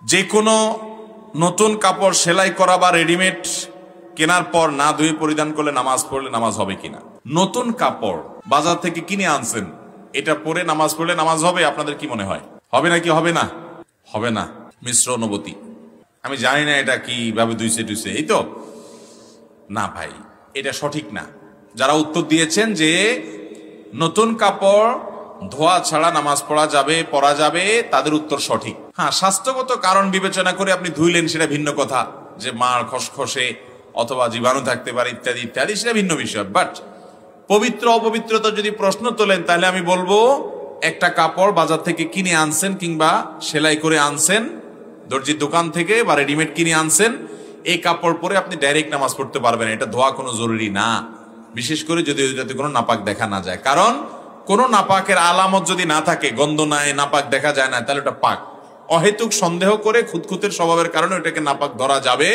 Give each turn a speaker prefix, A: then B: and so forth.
A: যে কোনো নতুন কাপড় সেলাই করা বা রেডিমেড কেনার পর না ধুয়ে পরিধান করলে নামাজ পড়লে নামাজ হবে কিনা? নতুন কাপড় বাজার থেকে কিনে আনছেন, এটা পরে নামাজ পড়লে নামাজ হবে? আপনাদের কি মনে হয় হবে নাকি হবে না? হবে না। মিশ্র অনুভূতি। আমি জানি না এটা কিভাবে ধুইছে টুইছে, এই তো না ভাই, এটা সঠিক না। যারা উত্তর দিয়েছেন যে নতুন কাপড় ধোয়া ছাড়া নামাজ পড়া যাবে তাদের উত্তর সঠিক। হ্যাঁ, স্বাস্থ্যগত কারণ বিবেচনা করে আপনি ধুইলেন সেটা ভিন্ন কথা, যে মাড় খসখসে অথবা জীবাণু থাকতে পারে ইত্যাদি ইত্যাদি, সেটা ভিন্ন বিষয়। বাট পবিত্র অপবিত্রতা যদি প্রশ্ন তোলেন, তাহলে আমি বলবো একটা কাপড় বাজার থেকে কিনে আনছেন কিংবা সেলাই করে আনছেন দর্জির দোকান থেকে বা রেডিমেড কিনে আনছেন, এই কাপড় পরে আপনি ডাইরেক্ট নামাজ পড়তে পারবেন। এটা ধোয়া কোনো জরুরি না, বিশেষ করে যদি যাতে কোনো নাপাক দেখা না যায়। কারণ কোনো নাপাকের আলামত যদি না থাকে, গন্ধ নাই, নাপাক দেখা যায় না, তাহলে ওটা পাক। অহেতুক সন্দেহ করে খুঁতখুঁতের স্বভাবের কারণে ওটাকে নাপাক ধরা যাবে